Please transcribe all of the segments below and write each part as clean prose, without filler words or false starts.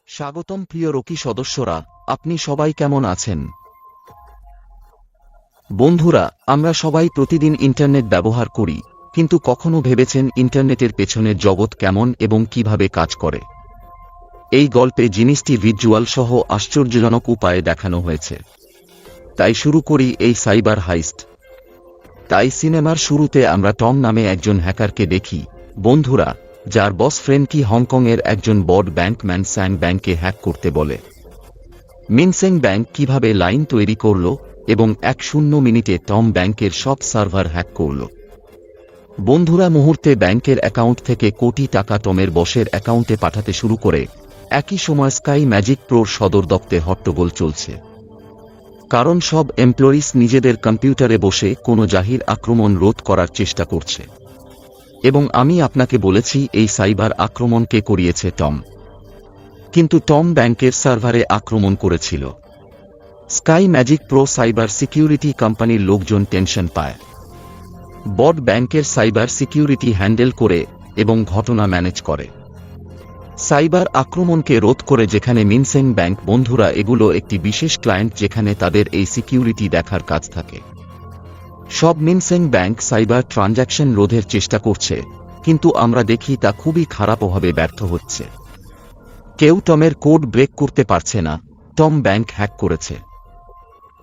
স্বাগতম প্রিয় রকি সদস্যরা, আপনি সবাই কেমন আছেন? বন্ধুরা, আমরা সবাই প্রতিদিন ইন্টারনেট ব্যবহার করি, কিন্তু কখনো ভেবেছেন ইন্টারনেটের পেছনের জগৎ কেমন এবং কিভাবে কাজ করে? এই গল্পে জিনিসটি ভিজ্যুয়াল সহ আশ্চর্যজনক উপায়ে দেখানো হয়েছে। তাই শুরু করি এই সাইবার হাইস্ট। তাই সিনেমার শুরুতে আমরা টম নামে একজন হ্যাকারকে দেখি, বন্ধুরা, যার বস ফ্রেন্কি হংকংয়ের একজন বড় ব্যাংক ম্যান স্যাং ব্যাংকে হ্যাক করতে বলে। মিনসেং ব্যাংক কিভাবে লাইন তৈরি করল এবং 1 মিনিটে টম ব্যাংকের সব সার্ভার হ্যাক করল। বন্ধুরা, মুহূর্তে ব্যাংকের অ্যাকাউন্ট থেকে কোটি টাকা টমের বসের অ্যাকাউন্টে পাঠাতে শুরু করে। একই সময় স্কাই ম্যাজিক প্রোর সদর দপ্তরে হট্টগোল চলছে, কারণ সব এমপ্লয়িজ নিজেদের কম্পিউটারে বসে কোনো জাহির আক্রমণ রোধ করার চেষ্টা করছে। এবং আমি আপনাকে বলেছি এই সাইবার আক্রমণ কে করিয়েছে? টম। কিন্তু টম ব্যাংকের সার্ভারে আক্রমণ করেছিল। Sky magic pro cyber security কোম্পানির লোকজন টেনশন পায়। বড় ব্যাংকের সাইবার সিকিউরিটি হ্যান্ডেল করে এবং ঘটনা ম্যানেজ করে। সাইবার আক্রমণকে রোধ করে যেখানে মিনসেং ব্যাংক। বন্ধুরা, এগুলো একটি বিশেষ ক্লায়েন্ট যেখানে তাদের এই সিকিউরিটি দেখার কাজ থাকে। সব মিনসেং ব্যাংক সাইবার ট্রানজ্যাকশন রোধের চেষ্টা করছে, কিন্তু আমরা দেখি তা খুবই খারাপভাবে ব্যর্থ হচ্ছে। কেউ টমের কোড ব্রেক করতে পারছে না। টম ব্যাংক হ্যাক করেছে।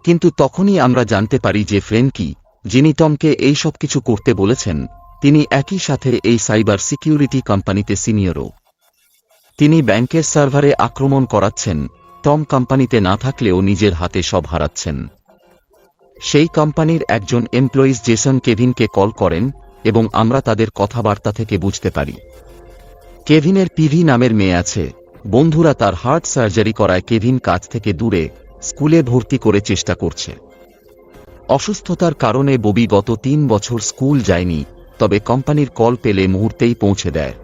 কিন্তু তখনই আমরা জানতে পারি যে ফ্রেন্কি, যিনি টমকে এই সব কিছু করতে বলেছেন, তিনি একই সাথে এই সাইবার সিকিউরিটি কোম্পানিতে সিনিয়রও। তিনি ব্যাংকের সার্ভারে আক্রমণ করাচ্ছেন, টম কোম্পানিতে না থাকলেও নিজের হাতে সব হারাচ্ছেন। সেই কোম্পানির একজন এমপ্লয়িজ জেসন কেভিনকে কল করেন এবং আমরা তাদের কথাবার্তা থেকে বুঝতে পারি কেভিনের পিভি নামের মেয়ে আছে। বন্ধুরা, তার হার্ট সার্জারি করায় কেভিন কাজ থেকে দূরে স্কুলে ভর্তি করে চেষ্টা করছে। অসুস্থতার কারণে ববি গত 3 বছর স্কুল যায়নি, তবে কোম্পানির কল পেলে মুহূর্তেই পৌঁছে দেয়।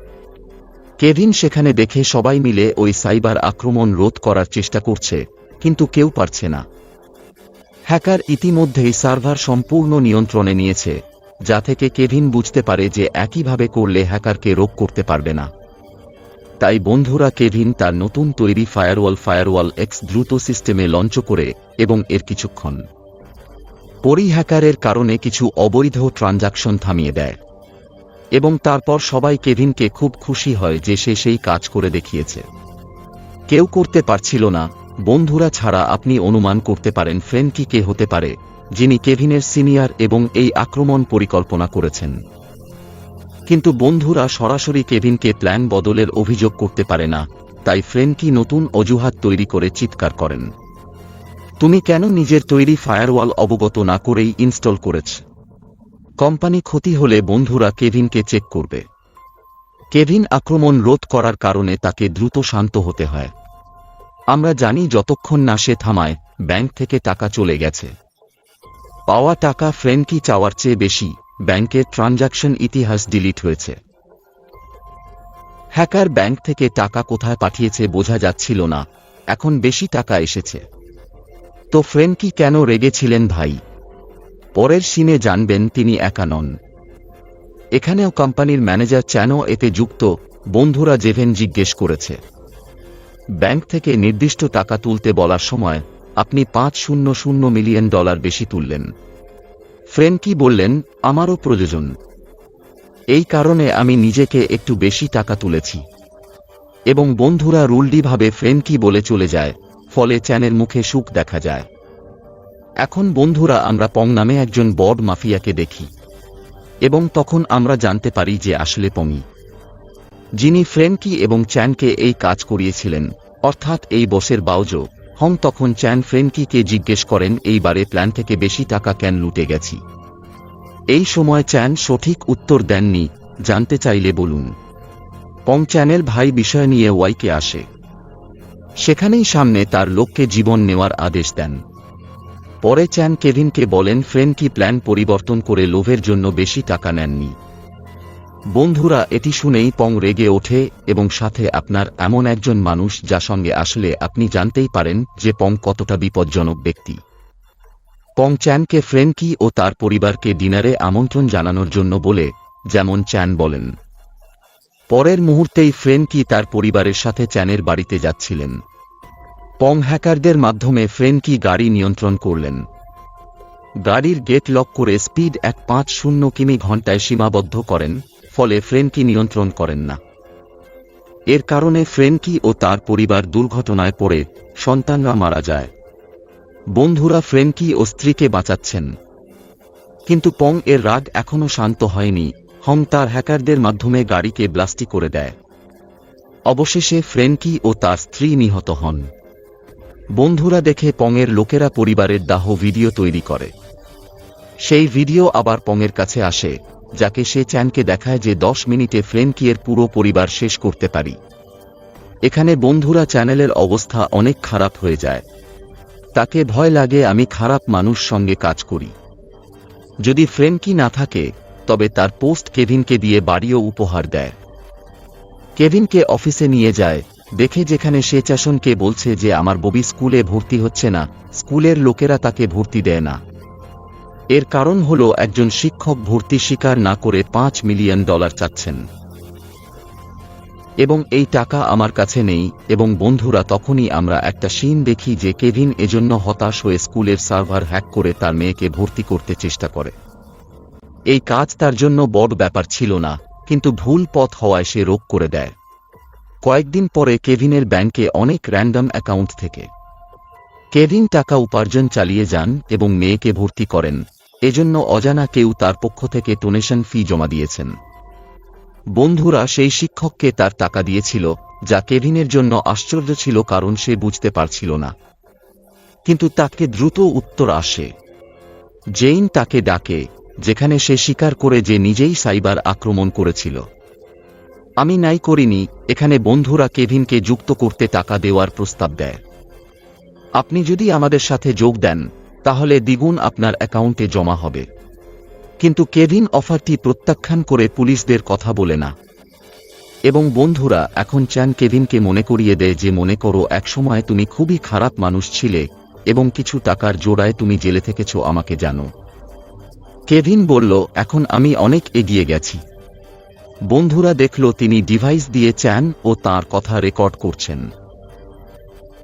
কেভিন সেখানে দেখে সবাই মিলে ওই সাইবার আক্রমণ রোধ করার চেষ্টা করছে, কিন্তু কেউ পারছে না। হ্যাকার ইতিমধ্যেই সার্ভার সম্পূর্ণ নিয়ন্ত্রণে নিয়েছে, যা থেকে কেভিন বুঝতে পারে যে একইভাবে করলে হ্যাকারকে রোধ করতে পারবে না। তাই বন্ধুরা, কেভিন তার নতুন তৈরি ফায়ারওয়াল এক্স দ্রুত সিস্টেমে লঞ্চ করে এবং এর কিছুক্ষণ পরই হ্যাকারের কারণে কিছু অবৈধ ট্রানজাকশন থামিয়ে দেয়। এবং তারপর সবাই কেভিনকে খুব খুশি হয় যে সে সেই কাজ করে দেখিয়েছে। কেউ করতে পারছিল না। বন্ধুরা, ছাড়া আপনি অনুমান করতে পারেন ফ্রেন্কি কে হতে পারে, যিনি কেভিনের সিনিয়র এবং এই আক্রমণ পরিকল্পনা করেছেন। কিন্তু বন্ধুরা, সরাসরি কেভিনকে প্ল্যান বদলের অভিযোগ করতে পারে না, তাই ফ্রেন্কি নতুন অজুহাত তৈরি করে চিৎকার করেন, তুমি কেন নিজের তৈরি ফায়ারওয়াল অবগত না করেই ইনস্টল করেছ? কোম্পানি ক্ষতি হলে বন্ধুরা কেভিনকে চেক করবে। কেভিন আক্রমণ রোধ করার কারণে তাকে দ্রুত শান্ত হতে হয়। আমরা জানি যতক্ষণ না সে থামায়, ব্যাংক থেকে টাকা চলে গেছে। পাওয়া টাকা ফ্রেন্কি চাওয়ার চেয়ে বেশি। ব্যাংকের ট্রানজ্যাকশন ইতিহাস ডিলিট হয়েছে। হ্যাকার ব্যাংক থেকে টাকা কোথায় পাঠিয়েছে বোঝা যাচ্ছিল না, এখন বেশি টাকা এসেছে। তো ফ্রেন্কি কেন রেগেছিলেন ভাই? পরের সিনে জানবেন তিনি একা নন। এখানেও কোম্পানির ম্যানেজার চ্যানও এতে যুক্ত। বন্ধুরা, জেভেন জিজ্ঞেস করেছে, ব্যাংক থেকে নির্দিষ্ট টাকা তুলতে বলার সময় আপনি $500 মিলিয়ন বেশি তুললেন। ফ্রেন্কি বললেন, আমারও প্রয়োজন। এই কারণে আমি নিজেকে একটু বেশি টাকা তুলেছি। এবং বন্ধুরা, রুলডিভাবে ফ্রেন্কি বলে চলে যায়, ফলে চ্যানের মুখে সুখ দেখা যায়। এখন বন্ধুরা, আমরা পং নামে একজন বড় মাফিয়াকে দেখি এবং তখন আমরা জানতে পারি যে আসলে পংই যিনি ফ্রেন্কি এবং চ্যানকে এই কাজ করিয়েছিলেন, অর্থাৎ এই বসের বাউজো হং। তখন চ্যান ফ্রেন্কিকে জিজ্ঞেস করেন, এইবারে প্ল্যান থেকে বেশি টাকা কেন লুটে গেছি? এই সময় চ্যান সঠিক উত্তর দেননি। জানতে চাইলে বলুন। পং চ্যানের ভাই বিষয় নিয়ে ওয়াইকে আসে। সেখানেই সামনে তার লোককে জীবন নেওয়ার আদেশ দেন। পরে চ্যান কেভিনকে বলেন ফ্রেন্কি প্ল্যান পরিবর্তন করে লোভের জন্য বেশি টাকা নেননি। বন্ধুরা, এটি শুনেই পং রেগে ওঠে এবং সাথে আপনার এমন একজন মানুষ যা সঙ্গে আসলে আপনি জানতেই পারেন যে পং কতটা বিপজ্জনক ব্যক্তি। পং চ্যানকে ফ্রেন্কি ও তার পরিবারকে ডিনারে আমন্ত্রণ জানানোর জন্য বলে, যেমন চ্যান বলেন। পরের মুহূর্তেই ফ্রেনকি তার পরিবারের সাথে চ্যানের বাড়িতে যাচ্ছিলেন। পং হ্যাকারদের মাধ্যমে ফ্রেনকি গাড়ি নিয়ন্ত্রণ করলেন। গাড়ির গেট লক করে স্পিড 150 কিমি ঘণ্টায় সীমাবদ্ধ করেন, ফলে ফ্রেনকি নিয়ন্ত্রণ করেন না। এর কারণে ফ্রেনকি ও তার পরিবার দুর্ঘটনায় পড়ে সন্তানরা মারা যায়। বন্ধুরা ফ্রেনকি ও স্ত্রীকে বাঁচাচ্ছেন, কিন্তু পং এর রাগ এখনও শান্ত হয়নি। হং তার হ্যাকারদের মাধ্যমে গাড়িকে ব্লাস্টি করে দেয়। অবশেষে ফ্রেনকি ও তার স্ত্রী নিহত হন। বন্ধুরা দেখে পংয়ের লোকেরা পরিবারের দাহ ভিডিও তৈরি করে। সেই ভিডিও আবার পংয়ের কাছে আসে, যাকে সে চ্যানকে দেখায় যে 10 মিনিটে ফ্রেনকিয়ের পুরো পরিবার শেষ করতে পারি। এখানে বন্ধুরা চ্যানেলের অবস্থা অনেক খারাপ হয়ে যায়। তাকে ভয় লাগে, আমি খারাপ মানুষ সঙ্গে কাজ করি। যদি ফ্রেনকি না থাকে তবে তার পোস্ট কেভিনকে দিয়ে বাড়িও উপহার দেয়। কেভিনকে অফিসে নিয়ে যায়, দেখে যেখানে সে চ্যাসনকে বলছে যে আমার ববি স্কুলে ভর্তি হচ্ছে না, স্কুলের লোকেরা তাকে ভর্তি দেয় না। এর কারণ হলো একজন শিক্ষক ভর্তি স্বীকার না করে $5 মিলিয়ন চাচ্ছেন, এবং এই টাকা আমার কাছে নেই। এবং বন্ধুরা তখনই আমরা একটা সিন দেখি যে কেভিন এজন্য হতাশ হয়ে স্কুলের সার্ভার হ্যাক করে তার মেয়েকে ভর্তি করতে চেষ্টা করে। এই কাজ তার জন্য বড় ব্যাপার ছিল না, কিন্তু ভুল পথ হওয়ায় সে রোগ করে দেয়। কয়েকদিন পরে কেভিনের ব্যাংকে অনেক র্যান্ডম অ্যাকাউন্ট থেকে কেভিন টাকা উপার্জন চালিয়ে যান এবং মেয়েকে ভর্তি করেন। এজন্য অজানা কেউ তার পক্ষ থেকে ডোনেশন ফি জমা দিয়েছেন। বন্ধুরা সেই শিক্ষককে তার টাকা দিয়েছিল, যা কেভিনের জন্য আশ্চর্য ছিল, কারণ সে বুঝতে পারছিল না। কিন্তু তাকে দ্রুত উত্তর আসে। জেইন তাকে ডাকে, যেখানে সে স্বীকার করে যে নিজেই সাইবার আক্রমণ করেছিল। আমি নাই করিনি। এখানে বন্ধুরা কেভিনকে যুক্ত করতে টাকা দেওয়ার প্রস্তাব দেয়। আপনি যদি আমাদের সাথে যোগ দেন তাহলে দ্বিগুণ আপনার অ্যাকাউন্টে জমা হবে। কিন্তু কেভিন অফারটি প্রত্যাখ্যান করে পুলিশদের কথা বলে না। এবং বন্ধুরা এখন চ্যান কেভিনকে মনে করিয়ে দেয় যে মনে করো একসময় তুমি খুবই খারাপ মানুষ ছিলে এবং কিছু টাকার জোড়ায় তুমি জেলে থেকেছো, আমাকে জানো। কেভিন বলল, এখন আমি অনেক এগিয়ে গেছি। বন্ধুরা দেখল তিনি ডিভাইস দিয়ে চ্যান ও তার কথা রেকর্ড করছেন।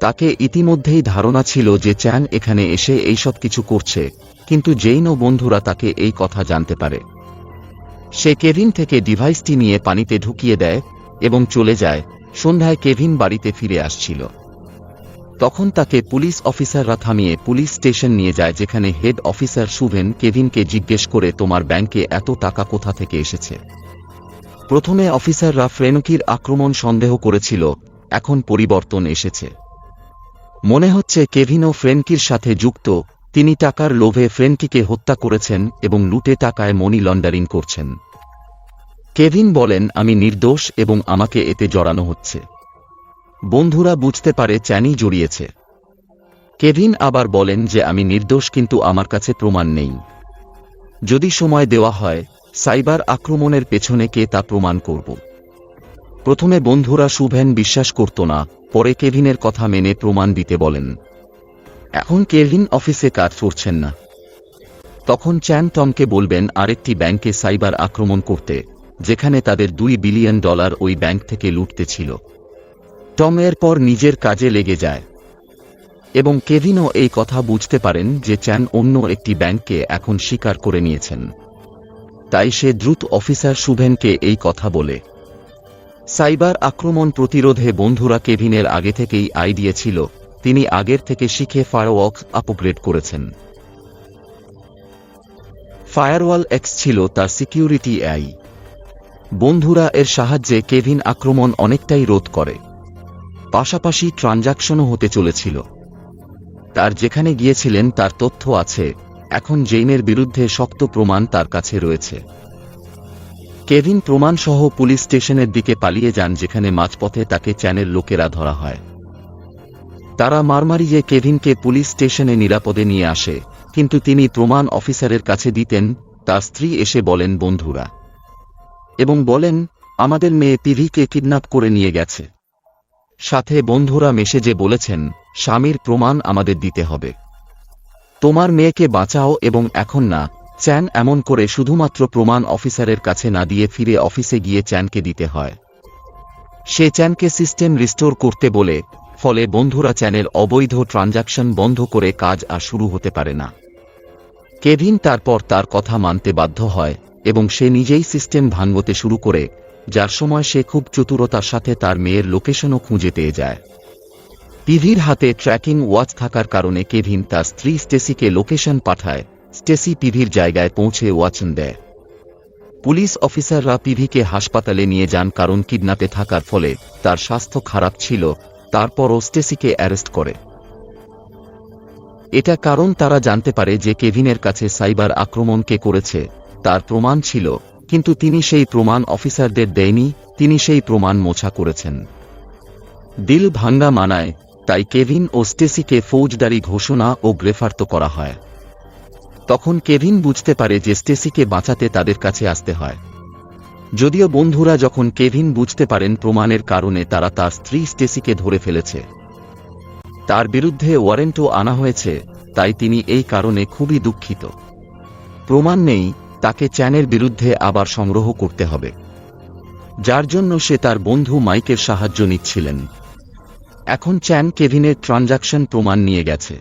তাকে ইতিমধ্যেই ধারণা ছিল যে চ্যান এখানে এসে এইসব কিছু করছে, কিন্তু জেইন ও বন্ধুরা তাকে এই কথা জানতে পারে। সে কেভিন থেকে ডিভাইসটি নিয়ে পানিতে ঢুকিয়ে দেয় এবং চলে যায়। সন্ধ্যায় কেভিন বাড়িতে ফিরে আসছিল। তখন তাকে পুলিশ অফিসাররা থামিয়ে পুলিশ স্টেশন নিয়ে যায়, যেখানে হেড অফিসার সুভেন কেভিনকে জিজ্ঞেস করে তোমার ব্যাংকে এত টাকা কোথা থেকে এসেছে। প্রথমে অফিসাররা ফ্রেনকির আক্রমণ সন্দেহ করেছিল, এখন পরিবর্তন এসেছে। মনে হচ্ছে কেভিনও ফ্রেনকির সাথে যুক্ত। তিনি টাকার লোভে ফ্রেনকিকে হত্যা করেছেন এবং লুটে টাকায় মানি লন্ডারিং করছেন। কেভিন বলেন, আমি নির্দোষ এবং আমাকে এতে জড়ানো হচ্ছে। বন্ধুরা বুঝতে পারে চ্যানি জড়িয়েছে। কেভিন আবার বলেন যে আমি নির্দোষ, কিন্তু আমার কাছে প্রমাণ নেই। যদি সময় দেওয়া হয় সাইবার আক্রমণের পেছনে কে তা প্রমাণ করব। প্রথমে বন্ধুরা সুভেন বিশ্বাস করত না, পরে কেভিনের কথা মেনে প্রমাণ দিতে বলেন। এখন কেভিন অফিসে কাজ করছেন না। তখন চ্যান টমকে বলবেন আরেকটি ব্যাংকে সাইবার আক্রমণ করতে, যেখানে তাদের $2 বিলিয়ন ওই ব্যাংক থেকে লুটতে ছিল। টম এরপর নিজের কাজে লেগে যায় এবং কেভিনও এই কথা বুঝতে পারেন যে চ্যান অন্য একটি ব্যাংককে এখন স্বীকার করে নিয়েছেন। তাই সে দ্রুত অফিসার সুভেনকে এই কথা বলে। সাইবার আক্রমণ প্রতিরোধে বন্ধুরা কেভিনের আগে থেকেই আইডিয়া ছিল। তিনি আগের থেকে শিখে ফায়ারওয়াল আপগ্রেড করেছেন। ফায়ারওয়াল এক্স ছিল তার সিকিউরিটি এআই। বন্ধুরা এর সাহায্যে কেভিন আক্রমণ অনেকটাই রোধ করে। পাশাপাশি ট্রানজাকশনও হতে চলেছিল। তার যেখানে গিয়েছিলেন তার তথ্য আছে। এখন জেইনের বিরুদ্ধে শক্ত প্রমাণ তার কাছে রয়েছে। কেভিন প্রমাণসহ পুলিশ স্টেশনের দিকে পালিয়ে যান, যেখানে মাঝপথে তাকে চ্যানের লোকেরা ধরা হয়। তারা মারমারিয়ে কেভিনকে পুলিশ স্টেশনে নিরাপদে নিয়ে আসে, কিন্তু তিনি প্রমাণ অফিসারের কাছে দিতেন। তার স্ত্রী এসে বলেন বন্ধুরা এবং বলেন আমাদের মেয়ে পিভিকে কিডন্যাপ করে নিয়ে গেছে। সাথে বন্ধুরা মেসেজে বলেছেন স্বামীর প্রমাণ আমাদের দিতে হবে। তোমার মেয়েকে বাঁচাও এবং এখন না। চ্যান এমন করে শুধুমাত্র প্রমাণ অফিসারের কাছে না দিয়ে ফিরে অফিসে গিয়ে চ্যানকে দিতে হয়। সে চ্যানকে সিস্টেম রিস্টোর করতে বলে, ফলে বন্ধুরা চ্যানের অবৈধ ট্রানজাকশন বন্ধ করে কাজ আর শুরু হতে পারে না। কেভিন তারপর তার কথা মানতে বাধ্য হয় এবং সে নিজেই সিস্টেম ভাঙতে শুরু করে, যার সময় সে খুব চতুরতার সাথে তার মেয়ের লোকেশনও খুঁজে পেয়ে যায়। পিভির হাতে ট্র্যাকিং ওয়াচ থাকার কারণে কেভিন তার স্ত্রী স্টেসিকে লোকেশন পাঠায়। স্টেসি পিভির জায়গায় পৌঁছে ওয়াচন দেয়। পুলিশ অফিসাররা পিভিকে হাসপাতালে নিয়ে যান কারণ কিডন্যাপে থাকার ফলে তার স্বাস্থ্য খারাপ ছিল। তারপরও স্টেসিকে অ্যারেস্ট করে। এটা কারণ তারা জানতে পারে যে কেভিনের কাছে সাইবার আক্রমণ কে করেছে তার প্রমাণ ছিল, কিন্তু তিনি সেই প্রমাণ অফিসারদের দেয়নি, তিনি সেই প্রমাণ মোছা করেছেন। দিল ভাঙ্গা মানায়, তাই কেভিন ও স্টেসিকে ফৌজদারি ঘোষণা ও গ্রেফতার করা হয়। তখন কেভিন বুঝতে পারে যে স্টেসিকে বাঁচাতে তাদের কাছে আসতে হয়। যদিও বন্ধুরা যখন কেভিন বুঝতে পারেন প্রমাণের কারণে তারা তার স্ত্রী স্টেসিকে ধরে ফেলেছে, তার বিরুদ্ধে ওয়ারেন্টও আনা হয়েছে, তাই তিনি এই কারণে খুবই দুঃখিত। প্রমাণ নেই, তাকে চ্যানের বিরুদ্ধে আবার সংগ্রহ করতে হবে, যার জন্য সে তার বন্ধু মাইকের সাহায্য নিচ্ছিলেন। এখন চ্যান কেভিনের ট্রানজাকশন প্রমাণ নিয়ে গেছে,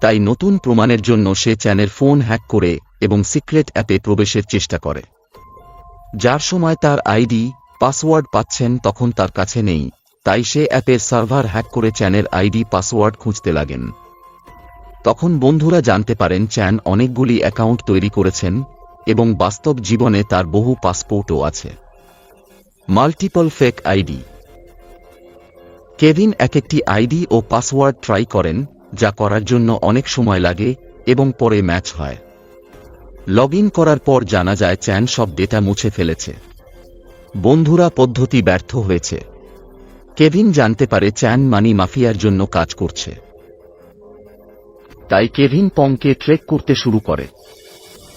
তাই নতুন প্রমাণের জন্য সে চ্যানের ফোন হ্যাক করে এবং সিক্রেট অ্যাপে প্রবেশের চেষ্টা করে। যার সময় তার আইডি পাসওয়ার্ড পাচ্ছেন তখন তার কাছে নেই, তাই সে অ্যাপের সার্ভার হ্যাক করে চ্যানের আইডি পাসওয়ার্ড খুঁজতে লাগেন। তখন বন্ধুরা জানতে পারেন চ্যান অনেকগুলি অ্যাকাউন্ট তৈরি করেছেন এবং বাস্তব জীবনে তার বহু পাসপোর্টও আছে। Multiple fake ID. কেভিন এক একটি আইডি ও পাসওয়ার্ড ট্রাই করেন, যা করার জন্য অনেক সময় লাগে এবং পরে ম্যাচ হয়। লগ ইন করার পর জানা যায় চ্যান সব ডেটা মুছে ফেলেছে। বন্ধুরা পদ্ধতি ব্যর্থ হয়েছে। কেভিন জানতে পারে চ্যান মানি মাফিয়ার জন্য কাজ করছে, তাই কেভিন পংকে ট্রেক করতে শুরু করে,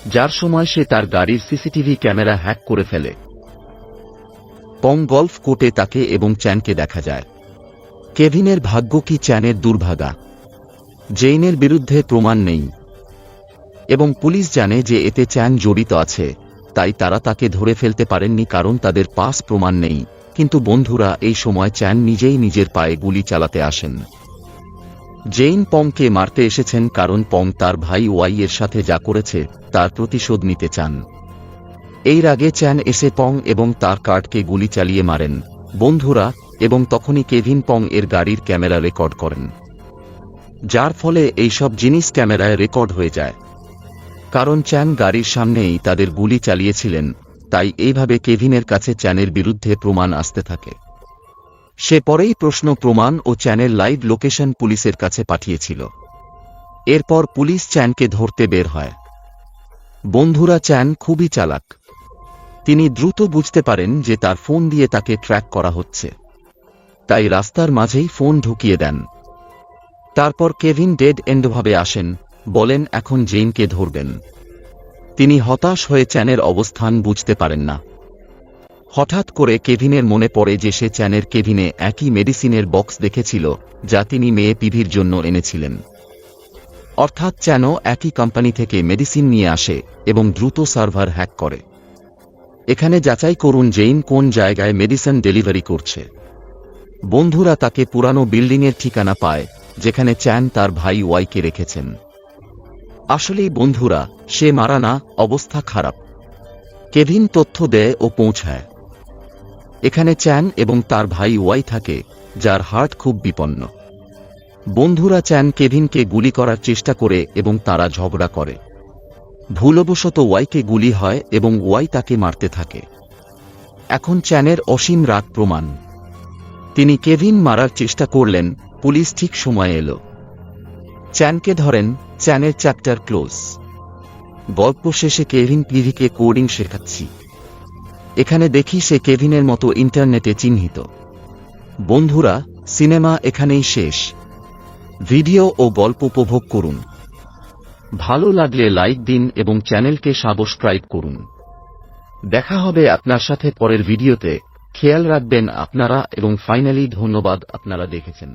যার সময় সে তার গাড়ির সিসিটিভি ক্যামেরা হ্যাক করে ফেলে। পং গল্ফ কোর্টে তাকে এবং চ্যানকে দেখা যায়। কেভিনের ভাগ্য কি চ্যানের দুর্ভাগা। জেইনের বিরুদ্ধে প্রমাণ নেই এবং পুলিশ জানে যে এতে চ্যান জড়িত আছে, তাই তারা তাকে ধরে ফেলতে পারেননি কারণ তাদের পাস প্রমাণ নেই। কিন্তু বন্ধুরা এই সময় চ্যান নিজেই নিজের পায়ে গুলি চালাতে আসেন। জেইন পংকে মারতে এসেছেন কারণ পং তার ভাই ওয়াই এর সাথে যা করেছে তার প্রতিশোধ নিতে চান। এই রাগে চ্যান এসে পং এবং তার কার্ডকে গুলি চালিয়ে মারেন বন্ধুরা, এবং তখনই কেভিন পং এর গাড়ির ক্যামেরা রেকর্ড করেন, যার ফলে এইসব জিনিস ক্যামেরায় রেকর্ড হয়ে যায়। কারণ চ্যান গাড়ির সামনেই তাদের গুলি চালিয়েছিলেন, তাই এইভাবে কেভিনের কাছে চ্যানের বিরুদ্ধে প্রমাণ আসতে থাকে। সে পরেই প্রশ্ন প্রমাণ ও চ্যানের লাইভ লোকেশন পুলিশের কাছে পাঠিয়েছিল। এরপর পুলিশ চ্যানকে ধরতে বের হয়। বন্ধুরা চ্যান খুবই চালাক। তিনি দ্রুত বুঝতে পারেন যে তার ফোন দিয়ে তাকে ট্র্যাক করা হচ্ছে, তাই রাস্তার মাঝেই ফোন ঢুকিয়ে দেন। তারপর কেভিন ডেড এন্ডভাবে আসেন, বলেন এখন জেইনকে ধরবেন। তিনি হতাশ হয়ে চ্যানের অবস্থান বুঝতে পারেন না। হঠাৎ করে কেভিনের মনে পড়ে যে সে চ্যানের কেভিনে একই মেডিসিনের বক্স দেখেছিল যা তিনি মেয়ে পিভির জন্য এনেছিলেন। অর্থাৎ চ্যানও একই কোম্পানি থেকে মেডিসিন নিয়ে আসে এবং দ্রুত সার্ভার হ্যাক করে। এখানে যাচাই করুন জেইন কোন জায়গায় মেডিসিন ডেলিভারি করছে। বন্ধুরা তাকে পুরানো বিল্ডিংয়ের ঠিকানা পায় যেখানে চ্যান তার ভাই ওয়াইকে রেখেছেন। আসলেই বন্ধুরা সে মারা না, অবস্থা খারাপ। কেভিন তথ্য দেয় ও পৌঁছায়। এখানে চ্যান এবং তার ভাই ওয়াই থাকে, যার হার্ট খুব বিপন্ন। বন্ধুরা চ্যান কেভিনকে গুলি করার চেষ্টা করে এবং তারা ঝগড়া করে। ভুলবশত ওয়াইকে গুলি হয় এবং ওয়াই তাকে মারতে থাকে। এখন চ্যানের অসীম রাগ প্রমাণ। তিনি কেভিন মারার চেষ্টা করলেন, পুলিশ ঠিক সময়ে এলো। চ্যানকে ধরেন, চ্যানের চ্যাপ্টার ক্লোজ। গল্প শেষে কেভিন পিভিকে কোডিং শেখাচ্ছি। এখানে দেখি সে কেভিনের মতো ইন্টারনেটে চিহ্নিত। বন্ধুরা সিনেমা এখানেই শেষ। ভিডিও ও গল্প উপভোগ করুন। ভালো লাগলে লাইক দিন এবং চ্যানেলকে সাবস্ক্রাইব করুন। দেখা হবে আপনার সাথে পরের ভিডিওতে। খেয়াল রাখবেন আপনারা এবং ফাইনালি ধন্যবাদ আপনারা দেখেছেন।